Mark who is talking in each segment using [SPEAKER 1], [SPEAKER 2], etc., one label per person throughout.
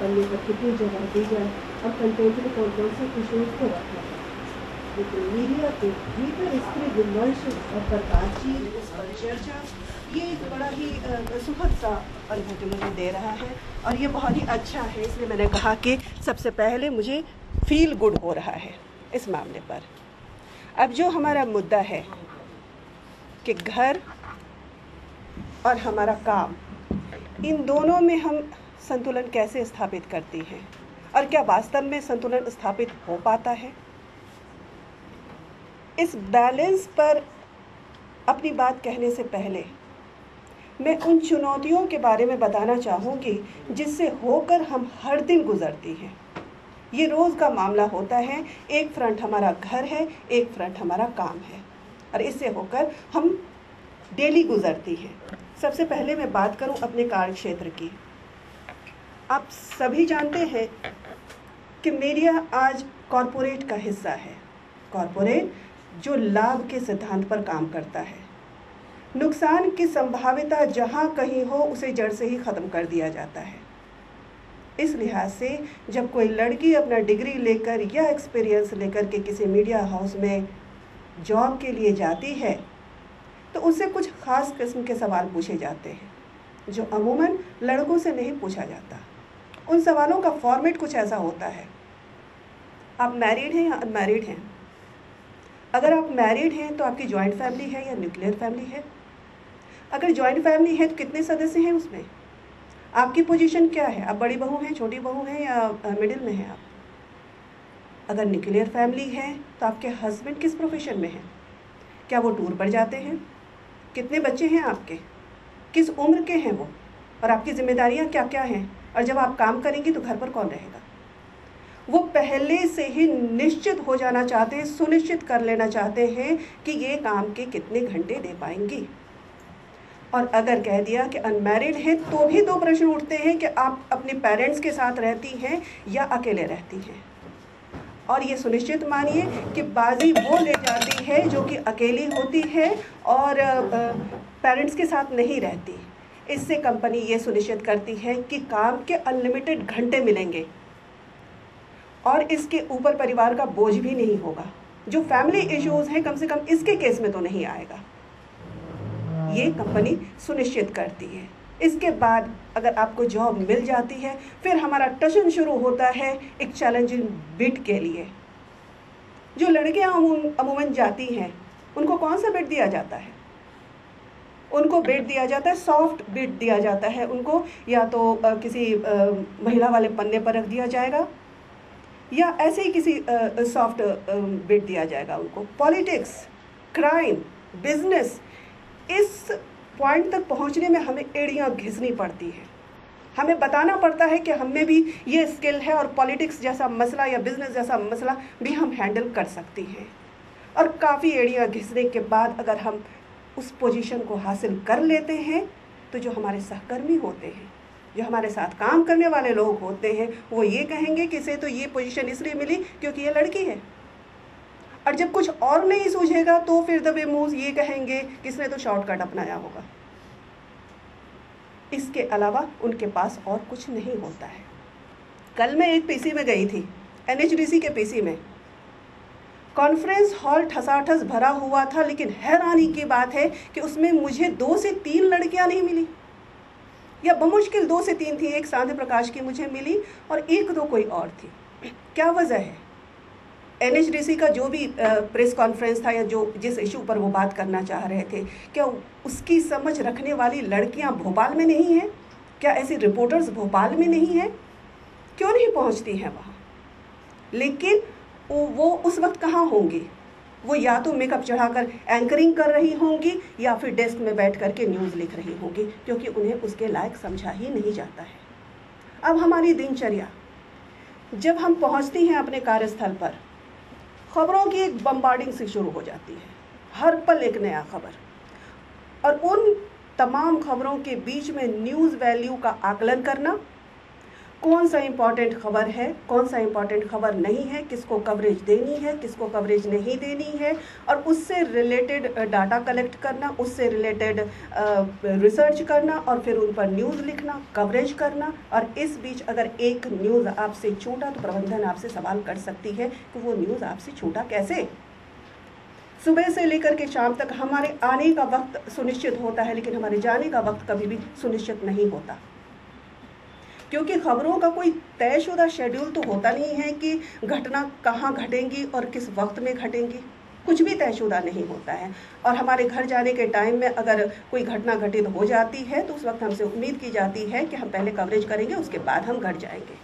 [SPEAKER 1] पन्ने पर कितनी जगह दी जाए और कंटेंट में कौन कौन से इशूज़ को रखा है। लेकिन मीडिया के भीतर इसके विमर्श और पर बातचीत, उस पर चर्चा, ये एक बड़ा ही सुखद सा अनुभूति मुझे दे रहा है और ये बहुत ही अच्छा है। इसलिए मैंने कहा कि सबसे पहले मुझे फील गुड हो रहा है इस मामले पर। अब जो हमारा मुद्दा है कि घर और हमारा काम, इन दोनों में हम संतुलन कैसे स्थापित करती हैं और क्या वास्तव में संतुलन स्थापित हो पाता है। इस बैलेंस पर अपनी बात कहने से पहले मैं उन चुनौतियों के बारे में बताना चाहूँगी जिससे होकर हम हर दिन गुजरती हैं। ये रोज़ का मामला होता है। एक फ्रंट हमारा घर है, एक फ्रंट हमारा काम है और इससे होकर हम डेली गुजरती हैं। सबसे पहले मैं बात करूं अपने कार्य क्षेत्र की। आप सभी जानते हैं कि मीडिया आज कॉरपोरेट का हिस्सा है। कॉरपोरेट जो लाभ के सिद्धांत पर काम करता है। नुकसान की संभाविता जहां कहीं हो उसे जड़ से ही ख़त्म कर दिया जाता है। इस लिहाज से जब कोई लड़की अपना डिग्री लेकर या एक्सपीरियंस लेकर के किसी मीडिया हाउस में जॉब के लिए जाती है तो उससे कुछ ख़ास किस्म के सवाल पूछे जाते हैं जो अमूमन लड़कों से नहीं पूछा जाता। उन सवालों का फॉर्मेट कुछ ऐसा होता है, आप मैरिड हैं या अनमैरिड हैं? अगर आप मैरिड हैं तो आपकी जॉइंट फैमिली है या न्यूक्लियर फैमिली है? अगर जॉइंट फैमिली है तो कितने सदस्य हैं उसमें? आपकी पोजीशन क्या है? आप बड़ी बहू हैं, छोटी बहू हैं या मिडिल में हैं आप? अगर न्यूक्लियर फैमिली है तो आपके हस्बैंड किस प्रोफेशन में हैं? क्या वो टूर पर जाते हैं? कितने बच्चे हैं आपके? किस उम्र के हैं वो? और आपकी जिम्मेदारियां क्या क्या हैं? और जब आप काम करेंगी तो घर पर कौन रहेगा? वो पहले से ही निश्चित हो जाना चाहते हैं, सुनिश्चित कर लेना चाहते हैं कि ये काम के कितने घंटे दे पाएंगी। और अगर कह दिया कि अनमैरिड है तो भी दो प्रश्न उठते हैं कि आप अपने पेरेंट्स के साथ रहती हैं या अकेले रहती हैं। और ये सुनिश्चित मानिए कि बाजी वो ले जाती है जो कि अकेली होती है और पेरेंट्स के साथ नहीं रहती। इससे कंपनी ये सुनिश्चित करती है कि काम के अनलिमिटेड घंटे मिलेंगे और इसके ऊपर परिवार का बोझ भी नहीं होगा। जो फैमिली इश्यूज़ हैं कम से कम इसके केस में तो नहीं आएगा। ये कंपनी सुनिश्चित करती है। इसके बाद अगर आपको जॉब मिल जाती है फिर हमारा टशन शुरू होता है एक चैलेंजिंग बिड के लिए। जो लड़कियां अमूमन जाती हैं उनको कौन सा बिड दिया जाता है? उनको बिड दिया जाता है, सॉफ्ट बिड दिया जाता है। उनको या तो किसी महिला वाले पन्ने पर रख दिया जाएगा या ऐसे ही किसी सॉफ्ट बिड दिया जाएगा उनको। पॉलिटिक्स, क्राइम, बिजनेस, इस पॉइंट तक पहुंचने में हमें एड़ियां घिसनी पड़ती है। हमें बताना पड़ता है कि हम में भी ये स्किल है और पॉलिटिक्स जैसा मसला या बिजनेस जैसा मसला भी हम हैंडल कर सकती हैं। और काफ़ी एड़ियां घिसने के बाद अगर हम उस पोजीशन को हासिल कर लेते हैं तो जो हमारे सहकर्मी होते हैं, जो हमारे साथ काम करने वाले लोग होते हैं, वो ये कहेंगे कि इसे तो ये पोजीशन इसलिए मिली क्योंकि ये लड़की है। और जब कुछ और नहीं सूझेगा तो फिर दबे मुंह ये कहेंगे किसने तो शॉर्टकट अपनाया होगा। इसके अलावा उनके पास और कुछ नहीं होता है। कल मैं एक पीसी में गई थी, एनएचडीसी के पीसी में। कॉन्फ्रेंस हॉल ठसाठस भरा हुआ था, लेकिन हैरानी की बात है कि उसमें मुझे 2 से 3 लड़कियां नहीं मिली, या बमुश्किल 2 से 3 थी। एक सांध्य प्रकाश की मुझे मिली और 1-2 कोई और थी। क्या वजह है? एनएचडीसी का जो भी प्रेस कॉन्फ्रेंस था या जिस इशू पर वो बात करना चाह रहे थे, क्या उसकी समझ रखने वाली लड़कियां भोपाल में नहीं हैं? क्या ऐसी रिपोर्टर्स भोपाल में नहीं हैं? क्यों नहीं पहुंचती हैं वहाँ? लेकिन वो उस वक्त कहाँ होंगी? वो या तो मेकअप चढ़ाकर एंकरिंग कर रही होंगी या फिर डेस्क में बैठ करके न्यूज़ लिख रही होंगी, क्योंकि उन्हें उसके लायक समझा ही नहीं जाता है। अब हमारी दिनचर्या, जब हम पहुँचती हैं अपने कार्यस्थल पर, खबरों की एक बम्बार्डिंग सी शुरू हो जाती है। हर पल एक नया खबर, और उन तमाम खबरों के बीच में न्यूज़ वैल्यू का आकलन करना, कौन सा इम्पॉर्टेंट खबर है, कौन सा इम्पॉर्टेंट खबर नहीं है, किसको कवरेज देनी है, किसको कवरेज नहीं देनी है, और उससे रिलेटेड डाटा कलेक्ट करना, उससे रिलेटेड रिसर्च करना, और फिर उन पर न्यूज़ लिखना, कवरेज करना। और इस बीच अगर एक न्यूज़ आपसे छूटा तो प्रबंधन आपसे सवाल कर सकती है कि वो न्यूज़ आपसे छूटा कैसे। सुबह से लेकर के शाम तक हमारे आने का वक्त सुनिश्चित होता है, लेकिन हमारे जाने का वक्त कभी भी सुनिश्चित नहीं होता, क्योंकि खबरों का कोई तयशुदा शेड्यूल तो होता नहीं है कि घटना कहाँ घटेंगी और किस वक्त में घटेंगी, कुछ भी तयशुदा नहीं होता है। और हमारे घर जाने के टाइम में अगर कोई घटना घटित हो जाती है तो उस वक्त हमसे उम्मीद की जाती है कि हम पहले कवरेज करेंगे, उसके बाद हम घर जाएंगे।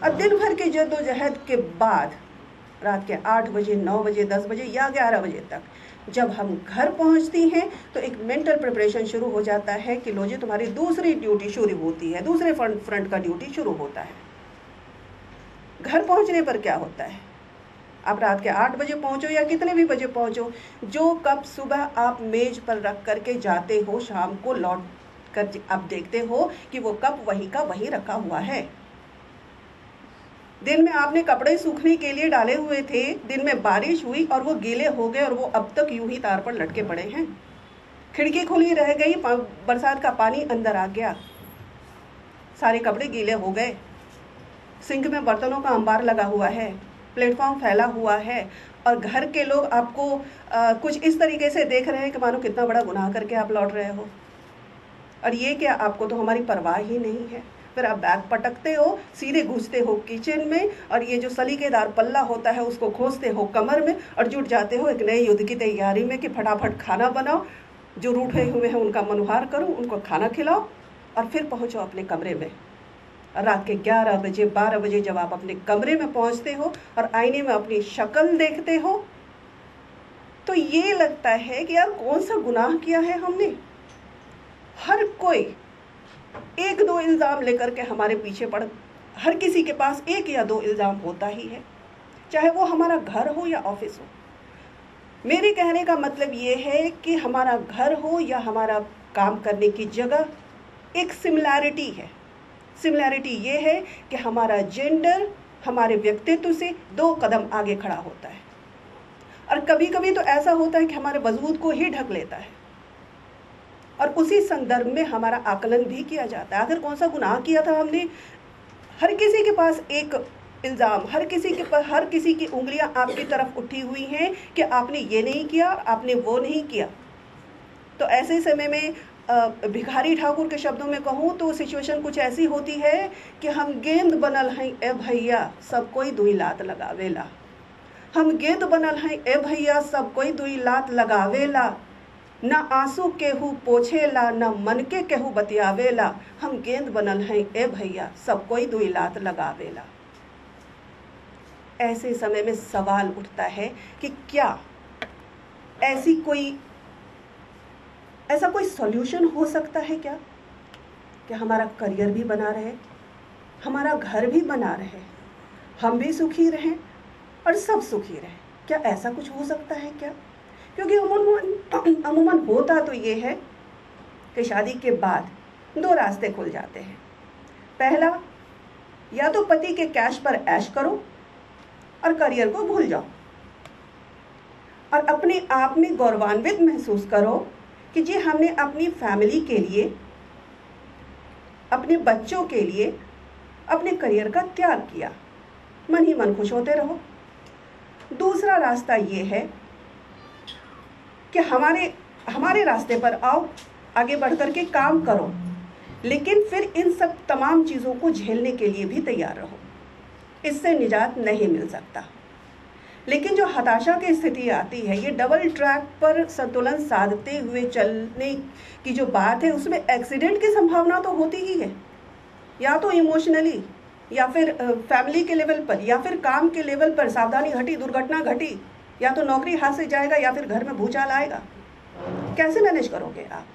[SPEAKER 1] और दिन भर की जद्दोजहद के बाद रात के 8 बजे, 9 बजे, 10 बजे या 11 बजे तक जब हम घर पहुंचती हैं तो एक मेंटल प्रिपरेशन शुरू हो जाता है कि लो जी तुम्हारी दूसरी ड्यूटी शुरू होती है, दूसरे फ्रंट का ड्यूटी शुरू होता है। घर पहुंचने पर क्या होता है, आप रात के 8 बजे पहुंचो या कितने भी बजे पहुंचो, जो कप सुबह आप मेज पर रख करके जाते हो, शाम को लौट कर आप देखते हो कि वो कप वहीं का वहीं रखा हुआ है। दिन में आपने कपड़े सूखने के लिए डाले हुए थे, दिन में बारिश हुई और वो गीले हो गए और वो अब तक यूं ही तार पर लटके पड़े हैं। खिड़की खुली रह गई, बरसात का पानी अंदर आ गया, सारे कपड़े गीले हो गए। सिंक में बर्तनों का अंबार लगा हुआ है, प्लेटफॉर्म फैला हुआ है, और घर के लोग आपको कुछ इस तरीके से देख रहे हैं कि मानो कितना बड़ा गुनाह करके आप लौट रहे हो। और ये क्या, आपको तो हमारी परवाह ही नहीं है। फिर आप बैग पटकते हो, सीधे घुसते हो किचन में, और ये जो सलीकेदार पल्ला होता है उसको खोसते हो कमर में, और जुट जाते हो एक नए युद्ध की तैयारी में कि फटाफट खाना बनाओ, जो रूठे हुए हैं उनका मनुहार करो, उनको खाना खिलाओ, और फिर पहुंचो अपने कमरे में। रात के 11 बजे 12 बजे जब आप अपने कमरे में पहुंचते हो और आईने में अपनी शक्ल देखते हो तो ये लगता है कि यार कौन सा गुनाह किया है हमने। हर कोई 1-2 इल्ज़ाम लेकर के हमारे पीछे पड़, हर किसी के पास 1 या 2 इल्ज़ाम होता ही है, चाहे वो हमारा घर हो या ऑफिस हो। मेरे कहने का मतलब ये है कि हमारा घर हो या हमारा काम करने की जगह, एक सिमिलैरिटी है। सिमिलैरिटी ये है कि हमारा जेंडर हमारे व्यक्तित्व से 2 कदम आगे खड़ा होता है, और कभी कभी तो ऐसा होता है कि हमारे वजूद को ही ढक लेता है, और उसी संदर्भ में हमारा आकलन भी किया जाता है। आखिर कौन सा गुनाह किया था हमने। हर किसी के पास एक इल्ज़ाम, हर किसी की उंगलियां आपकी तरफ उठी हुई हैं कि आपने ये नहीं किया, आपने वो नहीं किया। तो ऐसे समय में भिखारी ठाकुर के शब्दों में कहूँ तो सिचुएशन कुछ ऐसी होती है कि हम गेंद बनल हैं ए भैया, सब कोई दुई लात लगावेला। हम गेंद बनल हैं ए भैया, सब कोई दुई लात लगावेला। न आंसू केहू पोछेला, न मन के केहू बतियावेला। हम गेंद बनल हैं ए भैया, सब कोई दुई लात लगावेला। ऐसे समय में सवाल उठता है कि क्या ऐसा कोई सॉल्यूशन हो सकता है क्या कि हमारा करियर भी बना रहे, हमारा घर भी बना रहे, हम भी सुखी रहें और सब सुखी रहें। क्या ऐसा कुछ हो सकता है क्या? क्योंकि अमूमन होता तो ये है कि शादी के बाद 2 रास्ते खुल जाते हैं। पहला, या तो पति के कैश पर ऐश करो और करियर को भूल जाओ और अपने आप में गौरवान्वित महसूस करो कि जी हमने अपनी फैमिली के लिए, अपने बच्चों के लिए अपने करियर का त्याग किया। मन ही मन खुश होते रहो। दूसरा रास्ता ये है कि हमारे रास्ते पर आओ, आगे बढ़ कर के काम करो, लेकिन फिर इन सब तमाम चीज़ों को झेलने के लिए भी तैयार रहो। इससे निजात नहीं मिल सकता। लेकिन जो हताशा की स्थिति आती है, ये डबल ट्रैक पर संतुलन साधते हुए चलने की जो बात है, उसमें एक्सीडेंट की संभावना तो होती ही है, या तो इमोशनली, या फिर फैमिली के लेवल पर, या फिर काम के लेवल पर सावधानी घटी, दुर्घटना घटी, या तो नौकरी हाथ से जाएगा या फिर घर में भूचाल आएगा। कैसे मैनेज करोगे आप?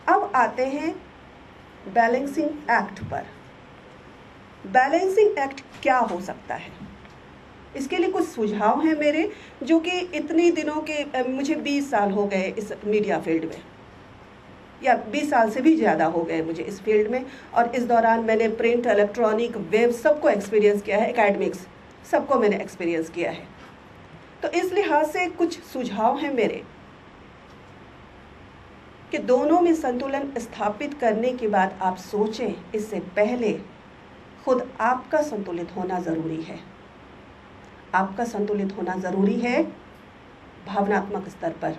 [SPEAKER 1] अब आते हैं बैलेंसिंग एक्ट पर। बैलेंसिंग एक्ट क्या हो सकता है? इसके लिए कुछ सुझाव हैं मेरे, जो कि इतने दिनों के, मुझे 20 साल हो गए इस मीडिया फील्ड में। या 20 साल से भी ज़्यादा हो गए मुझे इस फील्ड में, और इस दौरान मैंने प्रिंट, इलेक्ट्रॉनिक, वेब सबको एक्सपीरियंस किया है, एकेडमिक्स सबको मैंने एक्सपीरियंस किया है। तो इस लिहाज से कुछ सुझाव हैं मेरे कि दोनों में संतुलन स्थापित करने के बाद आप सोचें, इससे पहले खुद आपका संतुलित होना ज़रूरी है। आपका संतुलित होना ज़रूरी है भावनात्मक स्तर पर,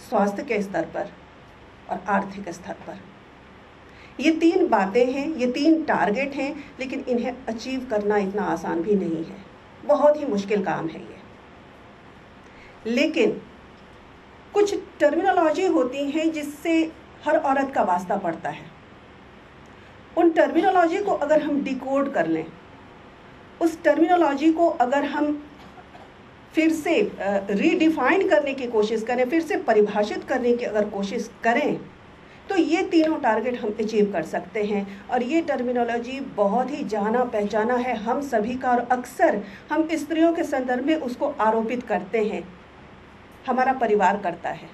[SPEAKER 1] स्वास्थ्य के स्तर पर और आर्थिक स्तर पर। ये 3 बातें हैं, ये 3 टारगेट हैं, लेकिन इन्हें अचीव करना इतना आसान भी नहीं है, बहुत ही मुश्किल काम है ये। लेकिन कुछ टर्मिनोलॉजी होती हैं जिससे हर औरत का वास्ता पड़ता है। उन टर्मिनोलॉजी को अगर हम डिकोड कर लें, उस टर्मिनोलॉजी को अगर हम फिर से रीडिफाइन करने की कोशिश करें, फिर से परिभाषित करने की अगर कोशिश करें, तो ये तीनों टारगेट हम अचीव कर सकते हैं। और ये टर्मिनोलॉजी बहुत ही जाना पहचाना है हम सभी का, और अक्सर हम स्त्रियों के संदर्भ में उसको आरोपित करते हैं। हमारा परिवार करता है,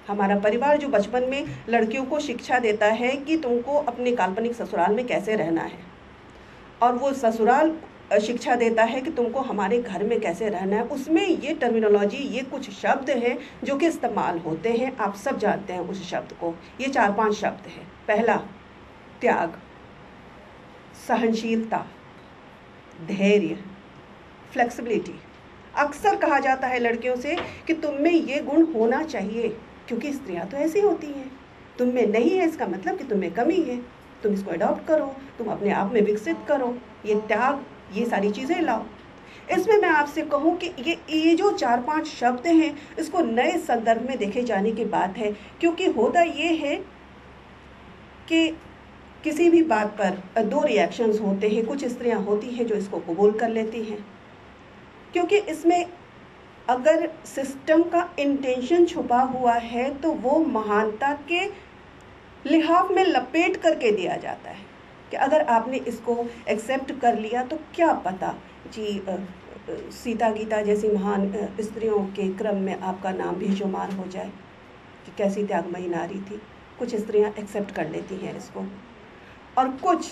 [SPEAKER 1] हमारा परिवार जो बचपन में लड़कियों को शिक्षा देता है कि तुमको अपने काल्पनिक ससुराल में कैसे रहना है, और वो ससुराल शिक्षा देता है कि तुमको हमारे घर में कैसे रहना है। उसमें ये टर्मिनोलॉजी, ये कुछ शब्द हैं जो कि इस्तेमाल होते हैं, आप सब जानते हैं उस शब्द को। ये 4-5 शब्द हैं। पहला, त्याग, सहनशीलता, धैर्य, फ्लेक्सिबिलिटी। अक्सर कहा जाता है लड़कियों से कि तुम में ये गुण होना चाहिए, क्योंकि स्त्रियां तो ऐसी होती हैं, तुम में नहीं है इसका मतलब कि तुम में कमी है, तुम इसको अडॉप्ट करो, तुम अपने आप में विकसित करो, ये त्याग, ये सारी चीज़ें लाओ। इसमें मैं आपसे कहूँ कि ये जो 4-5 शब्द हैं, इसको नए संदर्भ में देखे जाने की बात है। क्योंकि होता ये है कि किसी भी बात पर 2 रिएक्शंस होते हैं। कुछ स्त्रियां होती हैं जो इसको कबूल कर लेती हैं, क्योंकि इसमें अगर सिस्टम का इंटेंशन छुपा हुआ है तो वो महानता के लिहाफ में लपेट करके दिया जाता है कि अगर आपने इसको एक्सेप्ट कर लिया तो क्या पता जी सीता गीता जैसी महान स्त्रियों के क्रम में आपका नाम भी शुमार हो जाए कि कैसी त्यागमयी नारी थी। कुछ स्त्रियां एक्सेप्ट कर लेती हैं इसको, और कुछ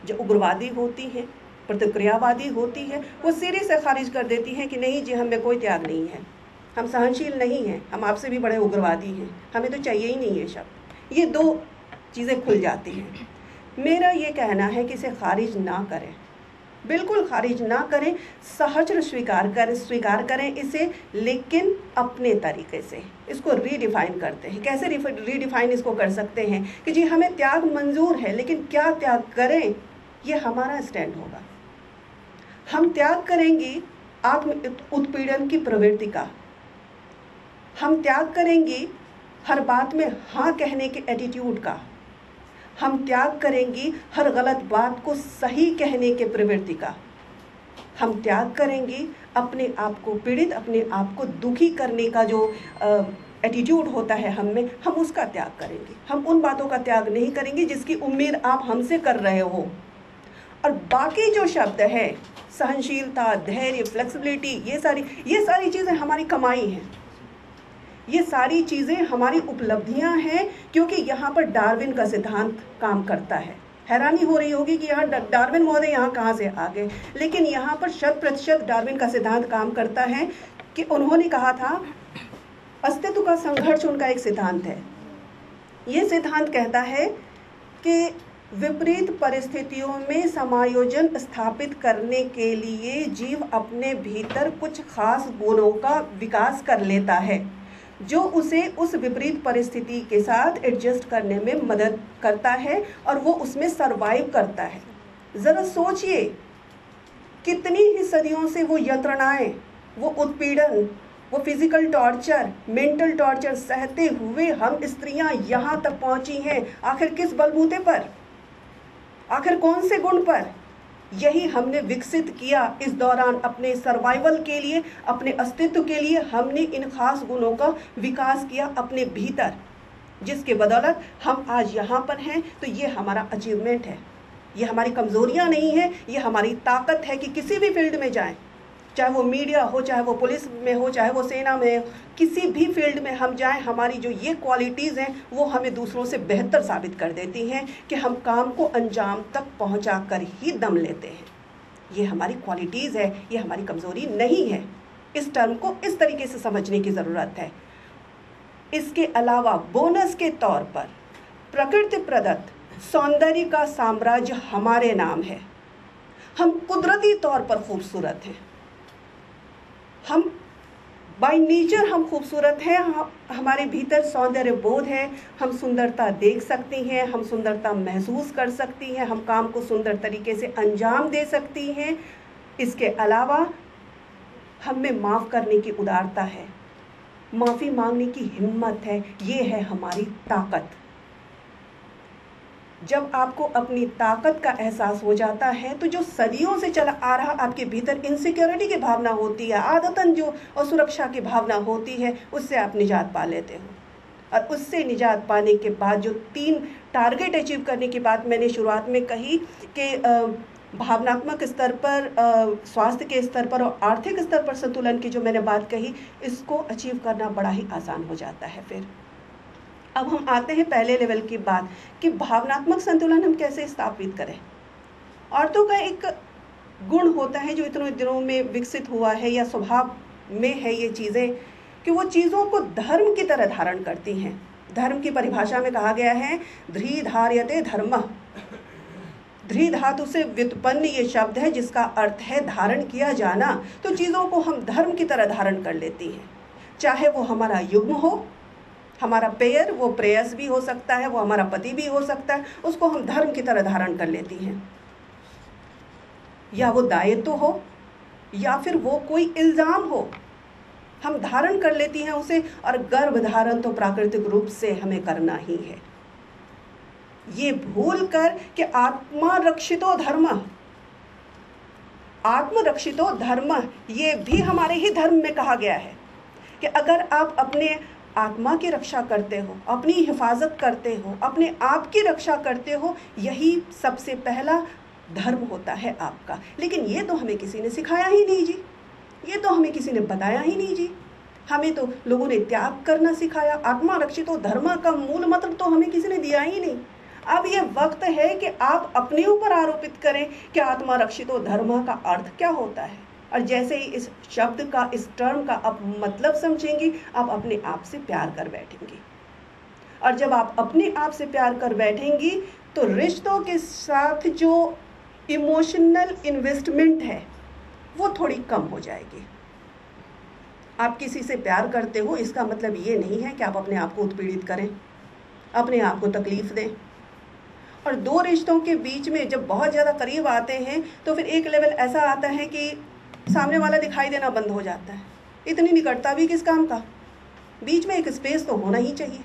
[SPEAKER 1] जो उग्रवादी होती हैं, प्रतिक्रियावादी होती है, वो सिरे से खारिज कर देती हैं कि नहीं जी, हमें कोई त्याग नहीं है, हम सहनशील नहीं हैं, हम आपसे भी बड़े उग्रवादी हैं, हमें तो चाहिए ही नहीं ये शब्द। ये 2 चीज़ें खुल जाती हैं। मेरा ये कहना है कि इसे खारिज ना करें, बिल्कुल खारिज ना करें, सहज स्वीकार करें इसे, लेकिन अपने तरीके से इसको रीडिफाइन करते हैं। कैसे रीडिफाइन इसको कर सकते हैं कि जी हमें त्याग मंजूर है, लेकिन क्या त्याग करें, ये हमारा स्टैंड होगा। हम त्याग करेंगे आत्म उत्पीड़न की प्रवृत्ति का, हम त्याग करेंगे हर बात में हाँ कहने के एटीट्यूड का, हम त्याग करेंगी हर गलत बात को सही कहने के प्रवृत्ति का, हम त्याग करेंगी अपने आप को पीड़ित, अपने आप को दुखी करने का जो एटीट्यूड होता है हम में, हम उसका त्याग करेंगे। हम उन बातों का त्याग नहीं करेंगे जिसकी उम्मीद आप हमसे कर रहे हो। और बाकी जो शब्द है, सहनशीलता, धैर्य, फ्लेक्सिबिलिटी, ये सारी चीज़ें हमारी कमाई हैं, ये सारी चीज़ें हमारी उपलब्धियां हैं, क्योंकि यहाँ पर डार्विन का सिद्धांत काम करता है। हैरानी हो रही होगी कि यहाँ डार्विन महोदय यहाँ कहाँ से आ गए, लेकिन यहाँ पर 100% डार्विन का सिद्धांत काम करता है कि उन्होंने कहा था अस्तित्व का संघर्ष उनका एक सिद्धांत है। ये सिद्धांत कहता है कि विपरीत परिस्थितियों में समायोजन स्थापित करने के लिए जीव अपने भीतर कुछ खास गुणों का विकास कर लेता है, जो उसे उस विपरीत परिस्थिति के साथ एडजस्ट करने में मदद करता है और वो उसमें सरवाइव करता है। ज़रा सोचिए, कितनी ही सदियों से वो यंत्रणाएं, वो उत्पीड़न, वो फिजिकल टॉर्चर, मेंटल टॉर्चर सहते हुए हम स्त्रियां यहाँ तक पहुँची हैं। आखिर किस बलबूते पर, आखिर कौन से गुण पर? यही हमने विकसित किया इस दौरान अपने सर्वाइवल के लिए, अपने अस्तित्व के लिए हमने इन खास गुणों का विकास किया अपने भीतर, जिसके बदौलत हम आज यहाँ पर हैं। तो ये हमारा अचीवमेंट है, ये हमारी कमजोरियाँ नहीं है, ये हमारी ताकत है कि किसी भी फील्ड में जाएं चाहे वो मीडिया हो, चाहे वो पुलिस में हो, चाहे वो सेना में हो, किसी भी फील्ड में हम जाएं, हमारी जो ये क्वालिटीज़ हैं वो हमें दूसरों से बेहतर साबित कर देती हैं कि हम काम को अंजाम तक पहुंचा कर ही दम लेते हैं। ये हमारी क्वालिटीज़ है, ये हमारी कमज़ोरी नहीं है। इस टर्म को इस तरीके से समझने की ज़रूरत है। इसके अलावा बोनस के तौर पर प्रकृति प्रदत्त सौंदर्य का साम्राज्य हमारे नाम है। हम कुदरती तौर पर खूबसूरत हैं, हम बाय नेचर हम खूबसूरत हैं। हमारे भीतर सौंदर्य बोध है, हम सुंदरता देख सकती हैं, हम सुंदरता महसूस कर सकती हैं, हम काम को सुंदर तरीके से अंजाम दे सकती हैं। इसके अलावा हम में माफ़ करने की उदारता है, माफ़ी मांगने की हिम्मत है। ये है हमारी ताकत। जब आपको अपनी ताकत का एहसास हो जाता है तो जो सदियों से चला आ रहा आपके भीतर इनसिक्योरिटी की भावना होती है, आदतन जो असुरक्षा की भावना होती है, उससे आप निजात पा लेते हो। और उससे निजात पाने के बाद जो 3 टारगेट अचीव करने की बात मैंने शुरुआत में कही कि भावनात्मक स्तर पर, स्वास्थ्य के स्तर पर और आर्थिक स्तर पर संतुलन की जो मैंने बात कही, इसको अचीव करना बड़ा ही आसान हो जाता है। फिर अब हम आते हैं पहले लेवल की बात कि भावनात्मक संतुलन हम कैसे स्थापित करें। औरतों का एक गुण होता है जो इतने दिनों में विकसित हुआ है या स्वभाव में है ये चीज़ें, कि वो चीज़ों को धर्म की तरह धारण करती हैं। धर्म की परिभाषा में कहा गया है ध्री धार्यते धर्मः। ध्री धातु से व्युत्पन्न ये शब्द है जिसका अर्थ है धारण किया जाना। तो चीज़ों को हम धर्म की तरह धारण कर लेती हैं, चाहे वो हमारा युग्म हो, हमारा पेयर, वो प्रेयस भी हो सकता है, वो हमारा पति भी हो सकता है, उसको हम धर्म की तरह धारण कर लेती हैं। या वो दायित्व हो या फिर वो कोई इल्ज़ाम हो, हम धारण कर लेती हैं उसे। और गर्भ धारण तो प्राकृतिक रूप से हमें करना ही है। ये भूल कर कि आत्मरक्षितो धर्म, आत्मरक्षितो धर्म, ये भी हमारे ही धर्म में कहा गया है कि अगर आप अपने आत्मा की रक्षा करते हो, अपनी हिफाजत करते हो, अपने आप की रक्षा करते हो, यही सबसे पहला धर्म होता है आपका। लेकिन ये तो हमें किसी ने सिखाया ही नहीं जी, ये तो हमें किसी ने बताया ही नहीं जी। हमें तो लोगों ने त्याग करना सिखाया। आत्मा रक्षितो धर्म का मूल मंत्र तो हमें किसी ने दिया ही नहीं। अब ये वक्त है कि आप अपने ऊपर आरोपित करें कि आत्मा रक्षितो धर्म का अर्थ क्या होता है। और जैसे ही इस शब्द का, इस टर्म का आप मतलब समझेंगी, आप अपने आप से प्यार कर बैठेंगी। और जब आप अपने आप से प्यार कर बैठेंगी तो रिश्तों के साथ जो इमोशनल इन्वेस्टमेंट है वो थोड़ी कम हो जाएगी। आप किसी से प्यार करते हो, इसका मतलब ये नहीं है कि आप अपने आप को उत्पीड़ित करें, अपने आप को तकलीफ दें। और 2 रिश्तों के बीच में जब बहुत ज़्यादा करीब आते हैं तो फिर एक लेवल ऐसा आता है कि सामने वाला दिखाई देना बंद हो जाता है। इतनी निकटता भी किस काम का, बीच में एक स्पेस तो होना ही चाहिए।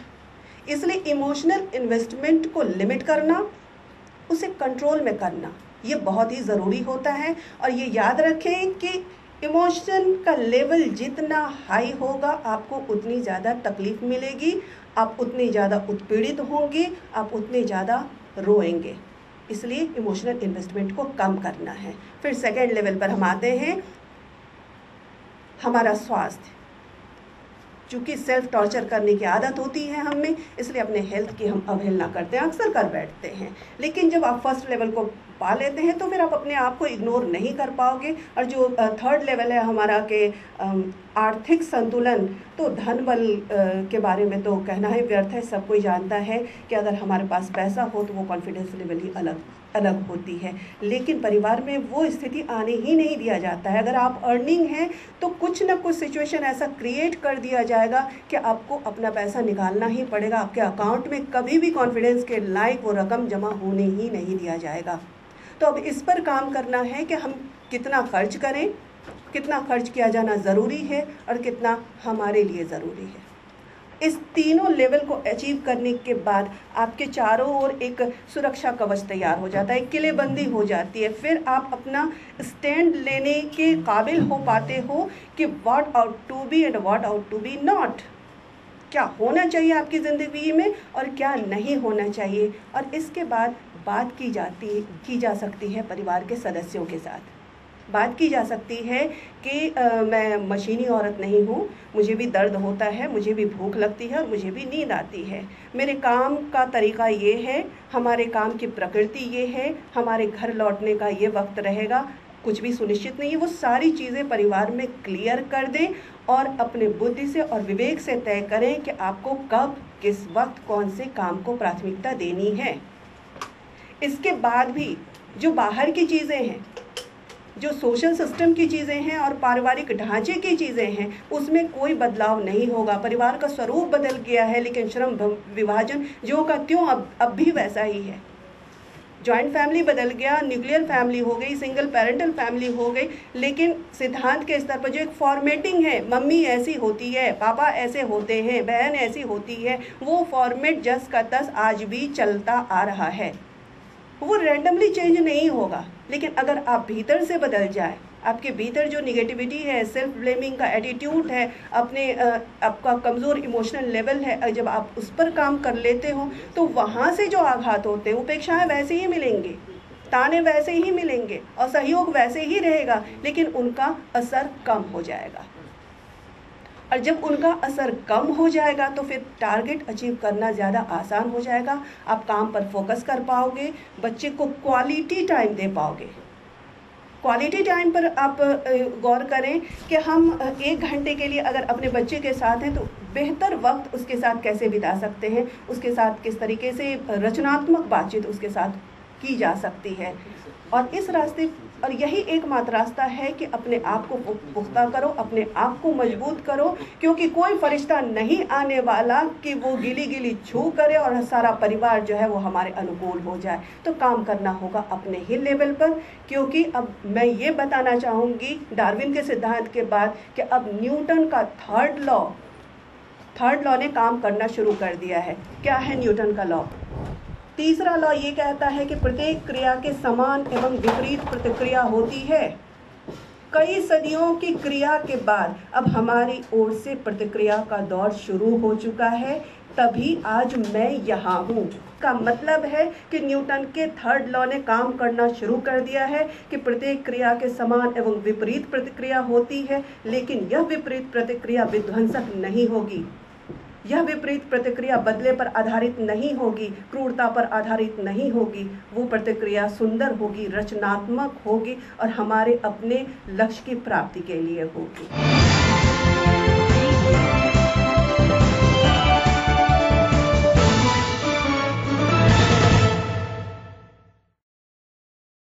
[SPEAKER 1] इसलिए इमोशनल इन्वेस्टमेंट को लिमिट करना, उसे कंट्रोल में करना, ये बहुत ही ज़रूरी होता है। और ये याद रखें कि इमोशन का लेवल जितना हाई होगा आपको उतनी ज़्यादा तकलीफ मिलेगी, आप उतने ज़्यादा उत्पीड़ित होंगे, आप उतने ज़्यादा रोएंगे। इसलिए इमोशनल इन्वेस्टमेंट को कम करना है। फिर सेकेंड लेवल पर हम आते हैं हमारा स्वास्थ्य। चूँकि सेल्फ टॉर्चर करने की आदत होती है हम में, इसलिए अपने हेल्थ की हम अवहेलना करते हैं, अक्सर कर बैठते हैं। लेकिन जब आप फर्स्ट लेवल को पा लेते हैं तो फिर आप अपने आप को इग्नोर नहीं कर पाओगे। और जो थर्ड लेवल है हमारा के आर्थिक संतुलन, तो धन बल के बारे में तो कहना ही व्यर्थ है। सब कोई जानता है कि अगर हमारे पास पैसा हो तो वो कॉन्फिडेंस लेवल ही अलग होती है। लेकिन परिवार में वो स्थिति आने ही नहीं दिया जाता है। अगर आप अर्निंग हैं तो कुछ ना कुछ सिचुएशन ऐसा क्रिएट कर दिया जाएगा कि आपको अपना पैसा निकालना ही पड़ेगा। आपके अकाउंट में कभी भी कॉन्फिडेंस के लायक वो रकम जमा होने ही नहीं दिया जाएगा। तो अब इस पर काम करना है कि हम कितना खर्च करें, कितना खर्च किया जाना ज़रूरी है और कितना हमारे लिए ज़रूरी है। इस तीनों लेवल को अचीव करने के बाद आपके चारों ओर एक सुरक्षा कवच तैयार हो जाता है, किलेबंदी हो जाती है। फिर आप अपना स्टैंड लेने के काबिल हो पाते हो कि what ought to be and what ought to be not, क्या होना चाहिए आपकी ज़िंदगी में और क्या नहीं होना चाहिए। और इसके बाद बात की जा सकती है परिवार के सदस्यों के साथ बात की जा सकती है कि मैं मशीनी औरत नहीं हूँ, मुझे भी दर्द होता है, मुझे भी भूख लगती है और मुझे भी नींद आती है। मेरे काम का तरीका ये है, हमारे काम की प्रकृति ये है, हमारे घर लौटने का ये वक्त रहेगा, कुछ भी सुनिश्चित नहीं है। वो सारी चीज़ें परिवार में क्लियर कर दें और अपने बुद्धि से और विवेक से तय करें कि आपको कब किस वक्त कौन से काम को प्राथमिकता देनी है। इसके बाद भी जो बाहर की चीज़ें हैं, जो सोशल सिस्टम की चीज़ें हैं और पारिवारिक ढांचे की चीज़ें हैं, उसमें कोई बदलाव नहीं होगा। परिवार का स्वरूप बदल गया है, लेकिन श्रम विभाजन ज्यों का त्यों अब भी वैसा ही है। जॉइंट फैमिली बदल गया, न्यूक्लियर फैमिली हो गई, सिंगल पेरेंटल फैमिली हो गई, लेकिन सिद्धांत के स्तर पर जो एक फॉर्मेटिंग है, मम्मी ऐसी होती है, पापा ऐसे होते हैं, बहन ऐसी होती है, वो फॉर्मेट जस का तस आज भी चलता आ रहा है। वो रैंडमली चेंज नहीं होगा, लेकिन अगर आप भीतर से बदल जाए, आपके भीतर जो निगेटिविटी है, सेल्फ ब्लेमिंग का एटीट्यूड है, आपका कमज़ोर इमोशनल लेवल है, जब आप उस पर काम कर लेते हो तो वहाँ से जो आघात होते हैं, उपेक्षाएं वैसे ही मिलेंगी, ताने वैसे ही मिलेंगे और सहयोग वैसे ही रहेगा, लेकिन उनका असर कम हो जाएगा। और जब उनका असर कम हो जाएगा तो फिर टारगेट अचीव करना ज़्यादा आसान हो जाएगा। आप काम पर फोकस कर पाओगे, बच्चे को क्वालिटी टाइम दे पाओगे। क्वालिटी टाइम पर आप गौर करें कि हम 1 घंटे के लिए अगर अपने बच्चे के साथ हैं तो बेहतर वक्त उसके साथ कैसे बिता सकते हैं, उसके साथ किस तरीके से रचनात्मक बातचीत उसके साथ की जा सकती है। और इस रास्ते और यही एकमात्र रास्ता है कि अपने आप को पुख्ता करो, अपने आप को मजबूत करो, क्योंकि कोई फरिश्ता नहीं आने वाला कि वो गिली गिली छू करे और सारा परिवार जो है वो हमारे अनुकूल हो जाए। तो काम करना होगा अपने ही लेवल पर, क्योंकि अब मैं ये बताना चाहूँगी डार्विन के सिद्धांत के बाद कि अब न्यूटन का थर्ड लॉ ने काम करना शुरू कर दिया है। क्या है न्यूटन का लॉ? तीसरा लॉ ये कहता है कि प्रत्येक क्रिया के समान एवं विपरीत प्रतिक्रिया होती है। कई सदियों की क्रिया के बाद अब हमारी ओर से प्रतिक्रिया का दौर शुरू हो चुका है, तभी आज मैं यहाँ हूँ। का मतलब है कि न्यूटन के थर्ड लॉ ने काम करना शुरू कर दिया है कि प्रत्येक क्रिया के समान एवं विपरीत प्रतिक्रिया होती है, लेकिन यह विपरीत प्रतिक्रिया विध्वंसक नहीं होगी। यह विपरीत प्रतिक्रिया बदले पर आधारित नहीं होगी, क्रूरता पर आधारित नहीं होगी। वो प्रतिक्रिया सुंदर होगी, रचनात्मक होगी और हमारे अपने लक्ष्य की प्राप्ति के लिए होगी।